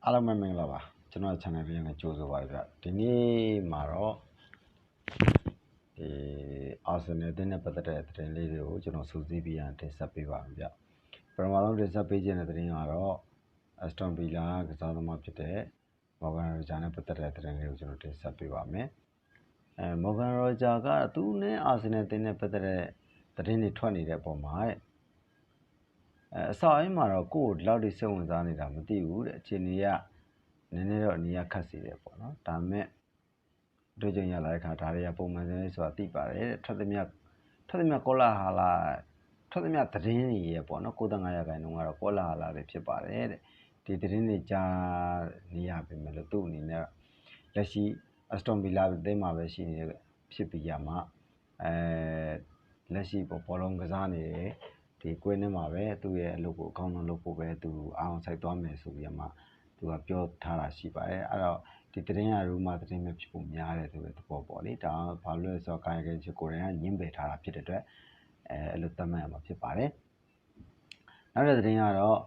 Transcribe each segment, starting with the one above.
အားလုံးပဲမင်္ဂလာပါကျွန်တော် channel လေးနဲ့ကြိုဆိုပါရစေဒီနေ့မှာတော့ဒီအာဆင်နယ်နဲ့ပတ်သက်တဲ့သတင်းလေးတွေကိုကျွန်တော်စူးစီးပြီးတင်ဆက်ပေးပါမယ်ဗျပထမဆုံးတင်ဆက်ပေးခြင်းတဲ့သတင်းကတော့ Aston Villa ကစားသမားဖြစ်တဲ့ Morgan Roger နဲ့ပတ်သက်တဲ့သတင်းလေးကိုကျွန်တော်တင်ဆက်ပေးပါမယ်Morgan Roger ကသူနဲ့အာဆင်နယ်နဲ့ပတ်သက်တဲ့သတင်းတွေထွက်နေတဲ့အပေါ်မှာအစအမှာတော့ကိုယ်ဒီလောက်ထိစိတ်ဝင်စားနေတာမသိဘူးတဲ့အခြေအနေကနည်းနည်းတော့အနည်းခက်စီတယ်ပေါ့နော်ဒါပေမဲ့တွေ့ကြုံရလာတဲ့အခါဒါတွေကပုံမှန်စင်းဆိုတာသိပါတယ်တဲ့ထွက်သမျှကောလာဟာလာထွက်သမျှသတင်းတွေရပေါ့နော်95ရာခိုင်နှုန်းကတော့ကောလာဟာလာတွေဖြစ်ပါတယ်တဲ့ဒီသတင်းတွေကြားနေရပြီမယ်လို့သူ့အနေနဲ့လက်ရှိ Aston Villa အသင်းမှာပဲရှိနေတဲ့ဖြစ်ပြီးရမှာလက်ရှိဘောလုံးကစားနေတယ်ဒီကွင်းထဲမှာပဲသူ့ရဲ့အလုပ်ကိုအကောင်းဆုံးလုပ်ဖို့ပဲသူအားအောင်စိုက်သွားမယ်ဆိုပြီးမှသူကပြောထားတာရှိပါတယ်အဲ့တော့ဒီသတင်းရူမာသတင်းပဲဖြစ်ဖို့များတယ်ဆိုတဲ့သဘောပေါ့လေဒါဘာလို့လဲဆိုတော့ကာယကံရှင်ကိုယ်တိုင်ကညှင်းပယ်ထားတာဖြစ်တဲ့အတွက်အဲ့လိုသတ်မှတ်ရမှာဖြစ်ပါတယ်နောက်တဲ့သတင်းကတော့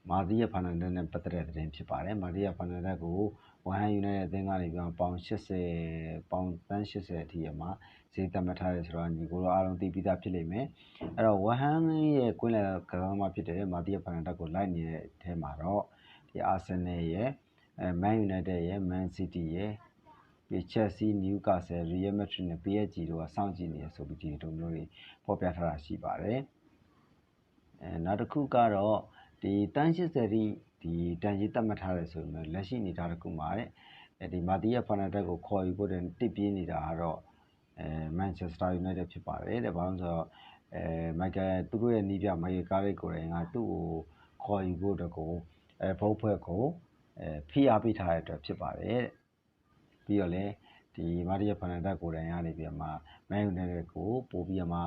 မာဒီယာဖာနန်ဒက်နဲ့ပတ်သက်တဲ့သတင်းဖြစ်ပါတယ်မာဒီယာဖာနန်ဒက်ကိုဝမ်ဟန်ယူနိုက်တက်အသင်းကနေပြီးပေါင်80ပေါင်တန်း80အထိရမှာဈေးသတ်မှတ်ထားတယ်ဆိုတော့ညီကိုတို့အားလုံးသိပြီးသားဖြစ်လိမ့်မယ်အဲ့တော့ဝမ်ဟန်ရဲ့ကွင်းလယ်ကစားသမားဖြစ်တဲ့မာဒီယာဖာနန်ဒက်ကိုလိုက်နေတဲ့အထဲမှာတော့ဒီအာဆင်နယ်ရဲ့မန်ယူနိုက်တက်ရဲ့မန်စီးတီးရဲ့ဒီချက်ဆီနယူကာဆယ်ရီယယ်မက်ဒရစ်နဲ့ PSG တို့ကစောင့်ကြည့်နေရဆိုပြီးဒီလိုမျိုးတွေဖော်ပြထားတာရှိပါတယ်နောက်တစ်ခုကတော့ဒီတန်း80တိဒီတန်ကြီးတတ်မှတ်ထားတယ်ဆိုရင်လက်ရှိအနေထားတစ်ခုမှာဒီမာတီယာဖာနန်ဒက်ကိုခေါ်ယူဖို့တစ်ပြေးနေတာကတော့မန်ချက်စတာယူနိုက်တက်ဖြစ်ပါတယ်တဲ့ဘာလို့ဆိုတော့မိုက်ကယ်သူတို့ရဲ့နီးပြမိုက်ကယ်ကားရိတ်ကိုယ်တိုင်ကသူ့ကိုခေါ်ယူဖို့အတွက်ကိုဘုတ်ဖွဲ့ကိုဖိအားပေးထားတဲ့အတွက်ဖြစ်ပါတယ်တဲ့ပြီးတော့လည်းဒီမာတီယာဖာနန်ဒက်ကိုယ်တိုင်ကနေပြီးမှမန်ယူနိုက်တက်ကိုပို့ပြီးမှ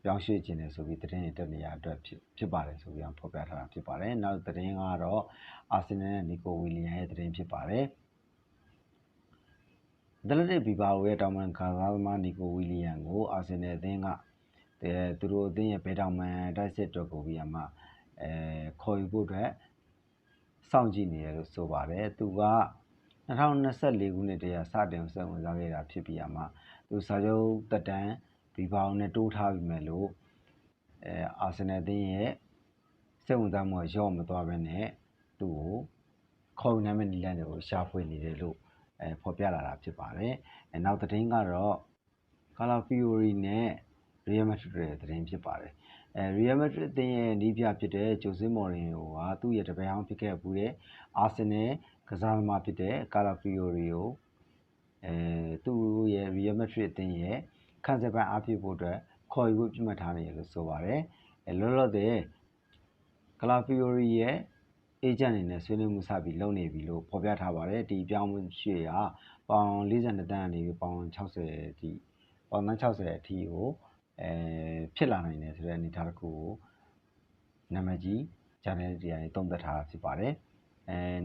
ပြောင်းရွှေ့ခြင်းတယ်ဆိုပြီးသတင်းတွေတက်နေရအတွက်ဖြစ်ပါတယ်ဆိုပြီးဖော်ပြထားတာဖြစ်ပါတယ်နောက်သတင်းကတော့အာဆင်နယ်နဲ့နီကိုဝီလီယန်ရဲ့သတင်းဖြစ်ပါတယ်ဒလက်တစ်ဘီဘာဝရဲ့တောင်ပန်ကစားသမားနီကိုဝီလီယန်ကိုအာဆင်နယ်အသင်းကသူတို့အသင်းရဲ့ဘယ်တောင်ပန်တိုက်စစ်အတွက်ကိုပြီးမှခေါ်ယူဖို့အတွက်စောင့်ကြည့်နေတယ်လို့ဆိုပါတယ်သူက2024ခုနှစ်တည်းကစတင်စဝင်စားခဲ့တာဖြစ်ပြီးမှသူစာချုပ်တက်တန်းဘီဘာဝနဲ့တိုးထားပြီးမယ်လို့အာဆင်နယ်အသင်းရဲ့စိတ်ဝင်စားမှုရော့မသွားဘဲနဲ့သူ့ကိုခေါ်ယူနိုင်မယ့်နည်းလမ်းတွေကိုရှာဖွေနေတယ်လို့ဖော်ပြလာတာဖြစ်ပါတယ်နောက်သတင်းကတော့ကာလာဖီယိုရီနဲ့ရီယယ်မက်ဒရစ်ရဲ့သတင်းဖြစ်ပါတယ်ရီယယ်မက်ဒရစ်အသင်းရဲ့နီးပြဖြစ်တဲ့ဂျိုဇေးမော်ရင်ဟိုကသူ့ရဲ့တပည့်ဟောင်းဖြစ်ခဲ့ဘူးတဲ့အာဆင်နယ်ကစားသမားဖြစ်တဲ့ကာလာဖီယိုရီကိုသူ့ရဲ့ရီယယ်မက်ဒရစ်အသင်းရဲ့ခန့်စက်ပိုင်းအားဖြည့်ဖို့အတွက်ခေါ်ယူဖို့ပြမှတ်ထားနေတယ်လို့ဆိုပါတယ်လောလောဆယ်ကာလာဖီယိုရီရဲ့အေဂျင့်အနေနဲ့ဆွေးနွေးမှုစပြီးလုပ်နေပြီလို့ဖော်ပြထားပါတယ်ဒီပြောင်းမှုရွှေ့ဟာပေါင်42တန်းကနေပေါင်60အထိပေါင်60အထိကိုဖြစ်လာနိုင်တယ်ဆိုတဲ့အနေအထားတစ်ခုကိုနာမည်ကြီးဂျာနယ်တွေကနေသုံးသပ်ထားတာဖြစ်ပါတယ်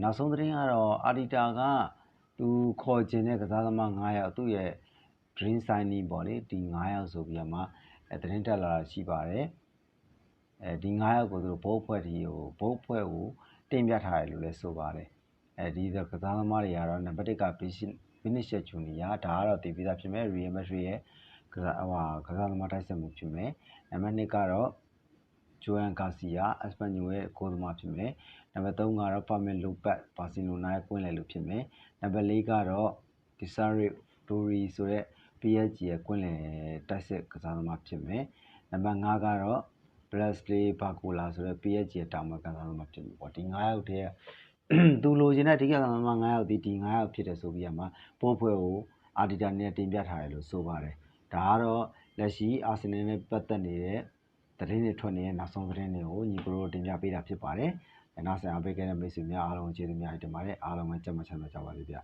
နောက်ဆုံးသတင်းကတော့အာဒီတာကသူခေါ်ခြင်းတဲ့ကစားသမား9ယောက်သူ့ရဲ့ dream signing ပေါ့လေဒီ9ယောက်ဆိုပြီးမှသတင်းတက်လာတာရှိပါတယ်ဒီ9ယောက်ကိုသူတို့ဘုတ်ဖွဲ့ကိုတင်ပြထားတယ်လို့လည်းဆိုပါတယ်ဒီကစားသမားတွေကတော့နံပါတ်1ကVinicius Junior ဒါကတော့တည်ပြီးသားဖြစ်မယ် Real Madrid ရဲ့ကစားသမားတိုက်ဆက်မှုဖြစ်မယ်နံပါတ်2ကတော့Joan Garcia Espanyol ရဲ့ဂိုးသမားဖြစ်မယ်နံပါတ်3ကတော့ Fermin Lopez ဘာစီလိုနာရဲ့ကွင်းလယ်လူဖြစ်မယ်နံပါတ်4ကတော့ Desiree Doucouré ဆိုတဲ့ PSG ရဲ့ကွင်းလယ်တိုက်ဆက်ကစားသမားဖြစ်မယ်နံပါတ်5ကတော့ Bradley Barcola ဆိုတဲ့ PSG ရဲ့တာမန်ကစားသမားဖြစ်မယ်ပေါ့ဒီ9ယောက်တည်းသူလိုချင်တဲ့ဒီကစားသမား9ယောက်ဒီ9ယောက်ဖြစ်တယ်ဆိုပြီးမှပို့ဖွဲ့ကိုအာဒီတာနဲ့တင်ပြထားတယ်လို့ဆိုပါတယ်ဒါကတော့လက်ရှိအာဆင်နယ်နဲ့ပတ်သက်နေတဲ့သတင်းတွေထွက်နေတဲ့နောက်ဆုံးသတင်းတွေကိုညီကိုတို့တင်ပြပေးတာဖြစ်ပါတယ်နောက်ဆက်အားပေးခဲ့တဲ့မိတ်ဆွေများအားလုံးကျေးဇူးများတင်ပါတယ်အားလုံးပဲကြက်မှချမ်းသာကြပါစေဗျ